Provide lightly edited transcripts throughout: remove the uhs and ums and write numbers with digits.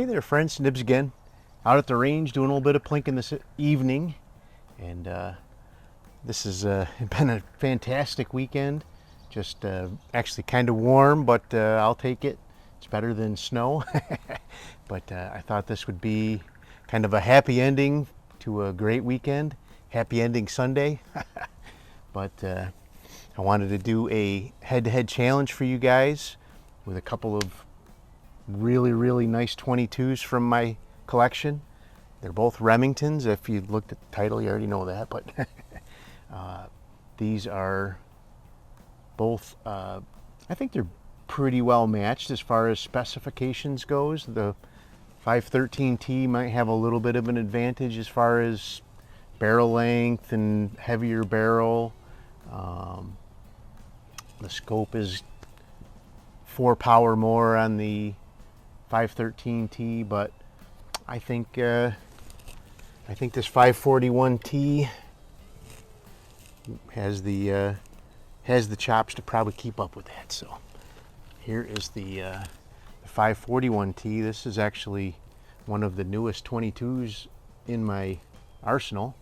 Hey there friends, Nibs again. Out at the range doing a little bit of plinking this evening. And this has been a fantastic weekend. Just actually kind of warm, but I'll take it. It's better than snow. But I thought this would be kind of a happy ending to a great weekend. Happy ending Sunday. But I wanted to do a head-to-head challenge for you guys with a couple of really nice 22s from my collection. They're both Remingtons. If you looked at the title, you already know that, but these are both, I think they're pretty well matched as far as specifications goes. The 513T might have a little bit of an advantage as far as barrel length and heavier barrel. The scope is 4 power more on the 513T, but I think this 541T has the chops to probably keep up with that. So here is the 541T. This is actually one of the newest 22s in my arsenal.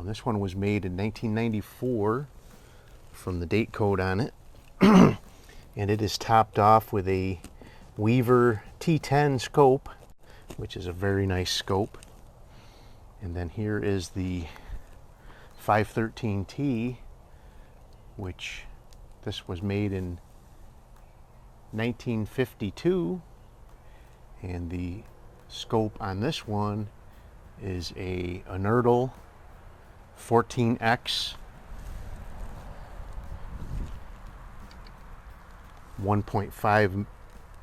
This one was made in 1994 from the date code on it. And it is topped off with a Weaver T10 scope, which is a very nice scope. And then here is the 513T, which this was made in 1952. And the scope on this one is a unertl 14X 1.5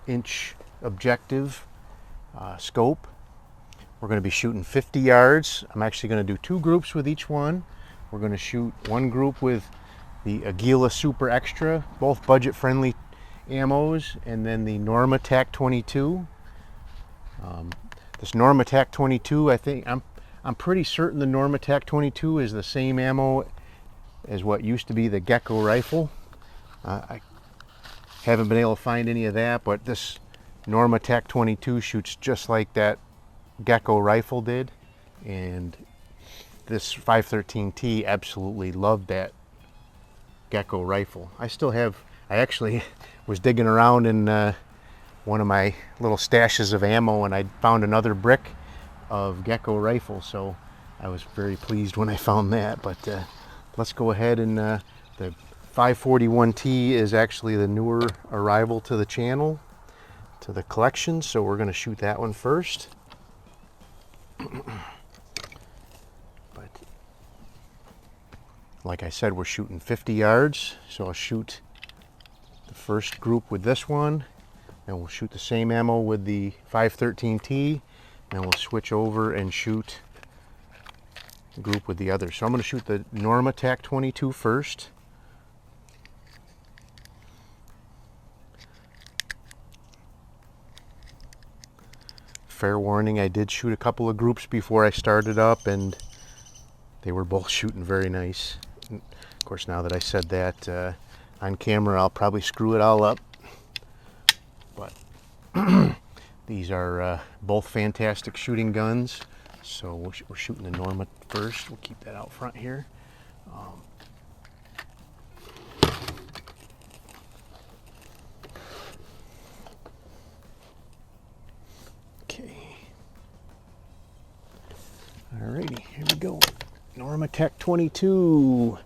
inch objective scope. We're going to be shooting 50 yards. I'm actually going to do 2 groups with each one. We're going to shoot one group with the Aguila Super Extra, both budget friendly ammos, and then the Normatec 22. This Normatec 22, I think I'm pretty certain the Normatec 22 is the same ammo as what used to be the Gecko rifle. I haven't been able to find any of that, but this Normatec 22 shoots just like that Gecko rifle did. And this 513T absolutely loved that Gecko rifle. I actually was digging around in one of my little stashes of ammo, and I found another brick of Gecko rifle, so I was very pleased when I found that. But let's go ahead and the 541T is actually the newer arrival to the channel, to the collection, so we're going to shoot that one first. But like I said, we're shooting 50 yards, so I'll shoot the first group with this one, and we'll shoot the same ammo with the 513T, and we'll switch over and shoot the group with the other. So I'm going to shoot the Normatec 22 first. Fair warning, I did shoot a couple of groups before I started up, and they were both shooting very nice. And of course, now that I said that on camera, I'll probably screw it all up. But these are both fantastic shooting guns. So we're shooting the Norma first. We'll keep that out front here. Alrighty, here we go. Normatec 22.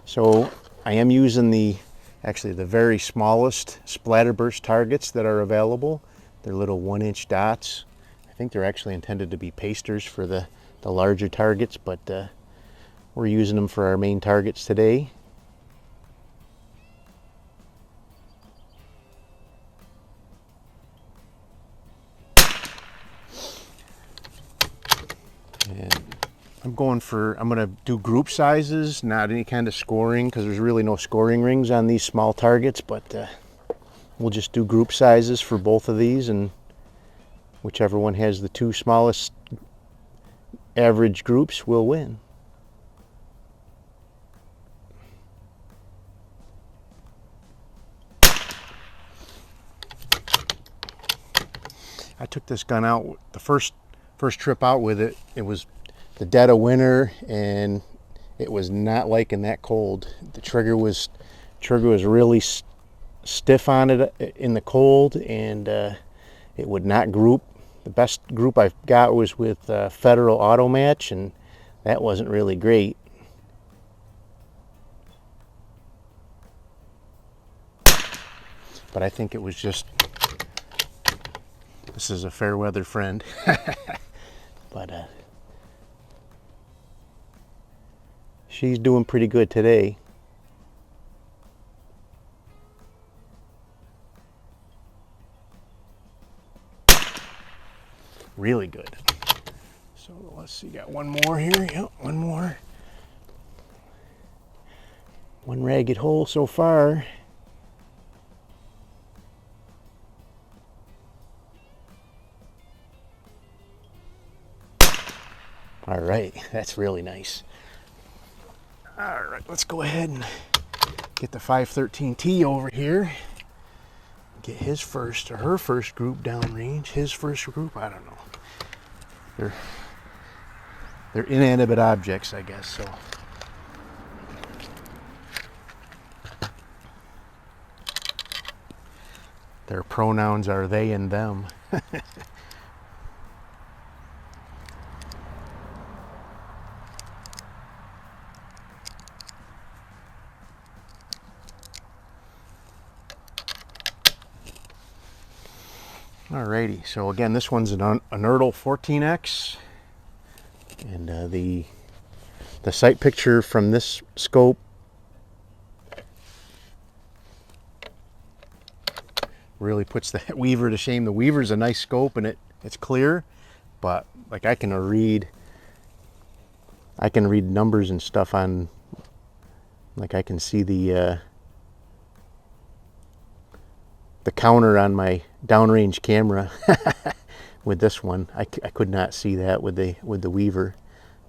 So I am using actually the very smallest splatterburst targets that are available. They're little 1-inch dots. I think they're actually intended to be pasters for the larger targets, but we're using them for our main targets today. And I'm going to do group sizes, not any kind of scoring, because there's really no scoring rings on these small targets, but we'll just do group sizes for both of these, and whichever one has the 2 smallest average groups will win. took this gun out the first trip out with it. It was the dead of winter, and it was not liking that cold. The trigger was really stiff on it in the cold, and it would not group. The best group I've got was with Federal Automatch, and that wasn't really great. But I think it was just, this is a fair weather friend. But she's doing pretty good today. Really good. So let's see, got one more here. Yep, one more. One ragged hole so far. All right, that's really nice. All right, let's go ahead and get the 513T over here. Get his first or her first group downrange. His first group, I don't know. They're inanimate objects, I guess. So their pronouns are they and them. Alrighty, so again, this one's an unertl 14X, and the sight picture from this scope really puts the Weaver to shame. The Weaver's a nice scope, and it's clear, but like I can read numbers and stuff on, like I can see the counter on my downrange camera with this one. I could not see that with the Weaver.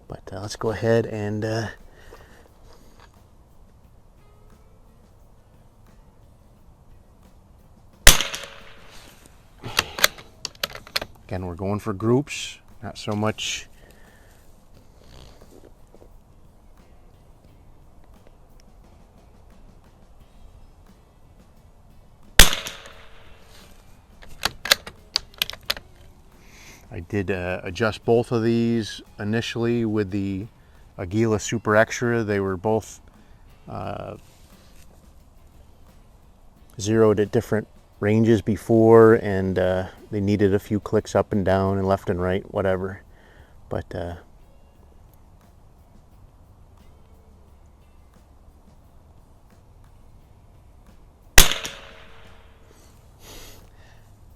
But let's go ahead and again, we're going for groups, not so much I did adjust both of these initially with the Aguila Super Extra. They were both zeroed at different ranges before, and they needed a few clicks up and down and left and right, whatever. But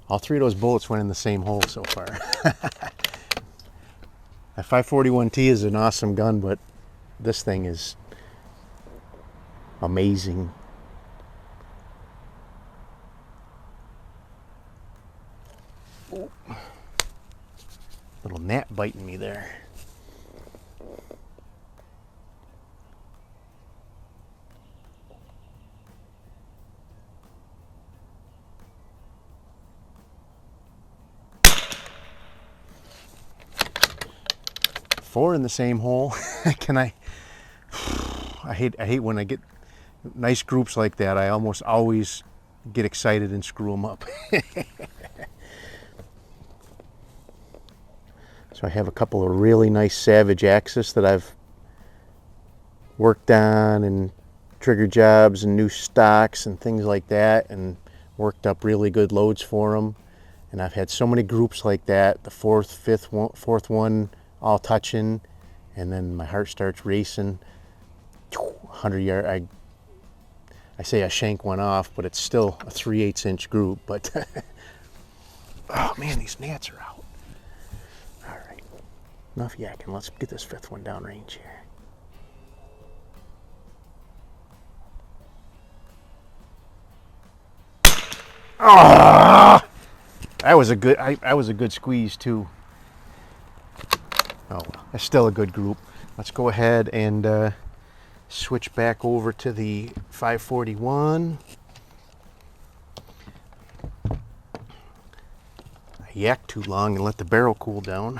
all three of those bullets went in the same hole so far. That 541T is an awesome gun, but this thing is amazing. Oh. Little gnat biting me there. Four in the same hole. I hate when I get nice groups like that. I almost always get excited and screw them up. So I have a couple of really nice Savage Axis that I've worked on, and trigger jobs and new stocks and things like that, and worked up really good loads for them. And I've had so many groups like that, the fourth one all touching, and then my heart starts racing. 100 yard, I say I shank one off, but it's still a 3/8 inch group. But oh man, these gnats are out. All right, enough yakking. Let's get this fifth one downrange here. Ah, that was a good squeeze too. Oh, that's still a good group. Let's go ahead and switch back over to the 541. I yak too long and let the barrel cool down.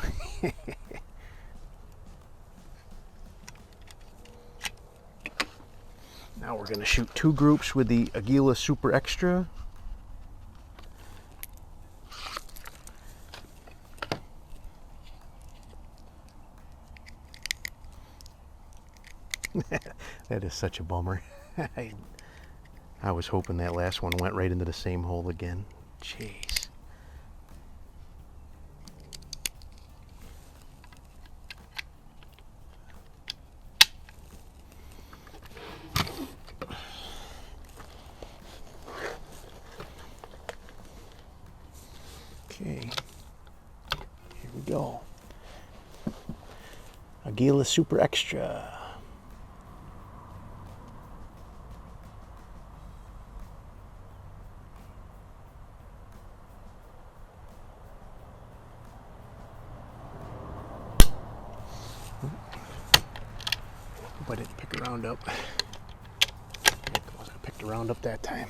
Now we're going to shoot 2 groups with the Aguila Super Extra. That is such a bummer. I was hoping that last one went right into the same hole again. Jeez. Okay, here we go. Aguila Super Extra. I didn't pick a round up. I wasn't picked a round up that time.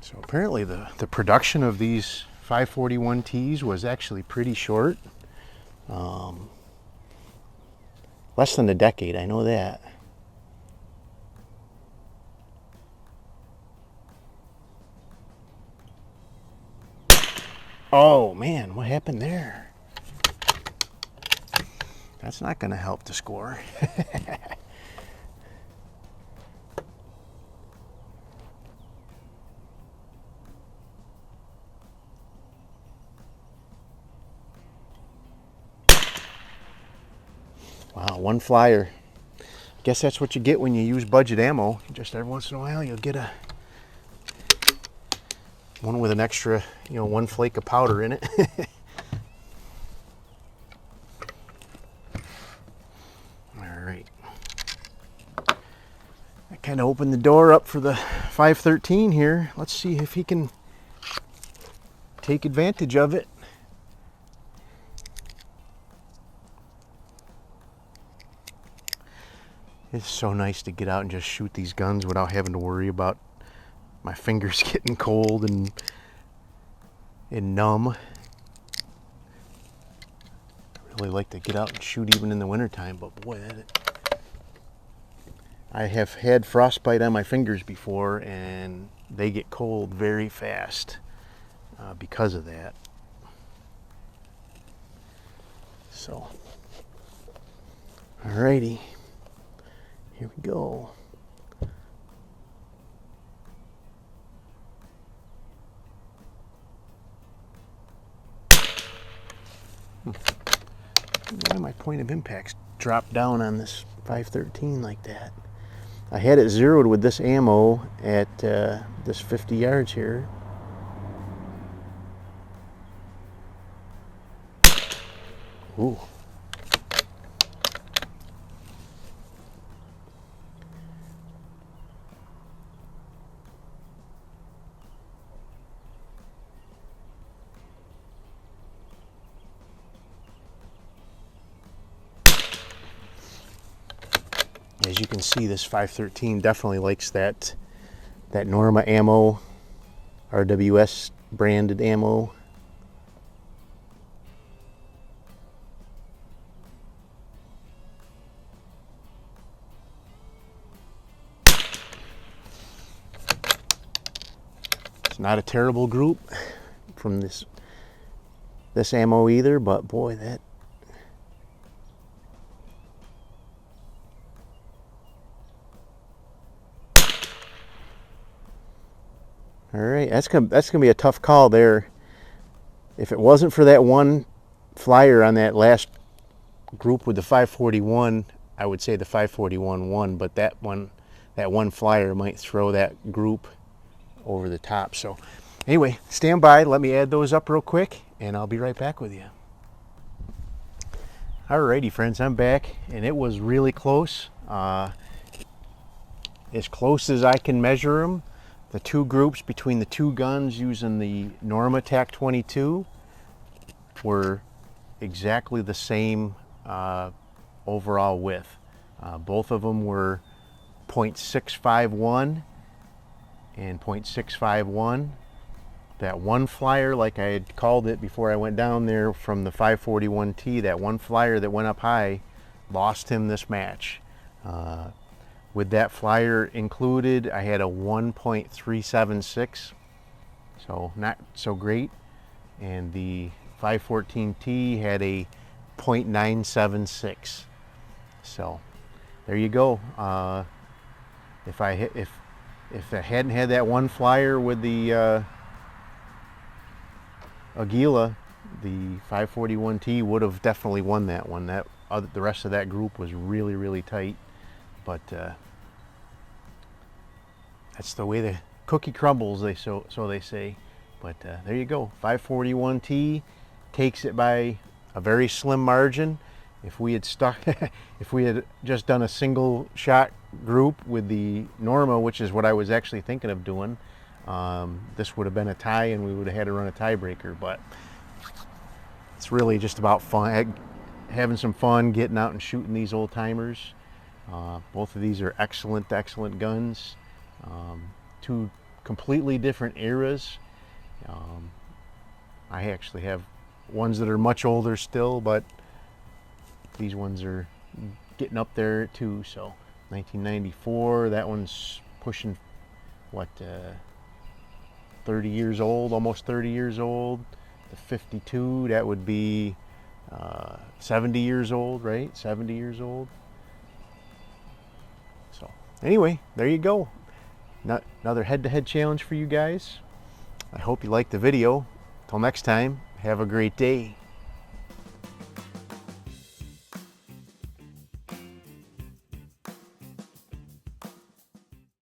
So apparently the production of these 541Ts was actually pretty short. Less than a decade, I know that. Oh man, what happened there? That's not going to help the score. Wow, one flyer. Guess that's what you get when you use budget ammo. Just every once in a while you'll get a one with an extra, one flake of powder in it. All right. I kind of opened the door up for the 513 here. Let's see if he can take advantage of it. It's so nice to get out and just shoot these guns without having to worry about my fingers getting cold and numb. I really like to get out and shoot even in the wintertime, but boy, I have had frostbite on my fingers before and they get cold very fast because of that. So, alrighty. Here we go. Why my point of impacts dropped down on this 513 like that? I had it zeroed with this ammo at this 50 yards here. Ooh. As you can see, this 513 definitely likes that Norma ammo, RWS branded ammo. It's not a terrible group from this this ammo either, but boy, that. All right, that's gonna be a tough call there. If it wasn't for that one flyer on that last group with the 541, I would say the 541 won, but that one flyer might throw that group over the top. So anyway, stand by, let me add those up real quick, and I'll be right back with you. Alrighty friends, I'm back, and it was really close. As close as I can measure them. The two groups between the two guns using the Norma TAC 22 were exactly the same overall width. Both of them were 0.651 and 0.651. That one flyer, like I had called it before I went down there from the 541T, that one flyer that went up high lost him this match. With that flyer included, I had a 1.376, so not so great. And the 514T had a 0.976. So there you go. If I hadn't had that one flyer with the Aguila, the 541T would have definitely won that one. The rest of that group was really, really tight. But that's the way the cookie crumbles, so they say. But there you go. 541T takes it by a very slim margin. If we had just done a single shot group with the Norma, which is what I was actually thinking of doing, this would have been a tie, and we would have had to run a tiebreaker. But it's really just about fun, having some fun, getting out and shooting these old timers. Both of these are excellent guns. Two completely different eras. I actually have ones that are much older still, but these ones are getting up there too. So 1994, that one's pushing what, 30 years old, almost 30 years old. The 52, that would be 70 years old, right? 70 years old. So anyway, there you go. Another head-to-head challenge for you guys. I hope you liked the video. Till next time, have a great day.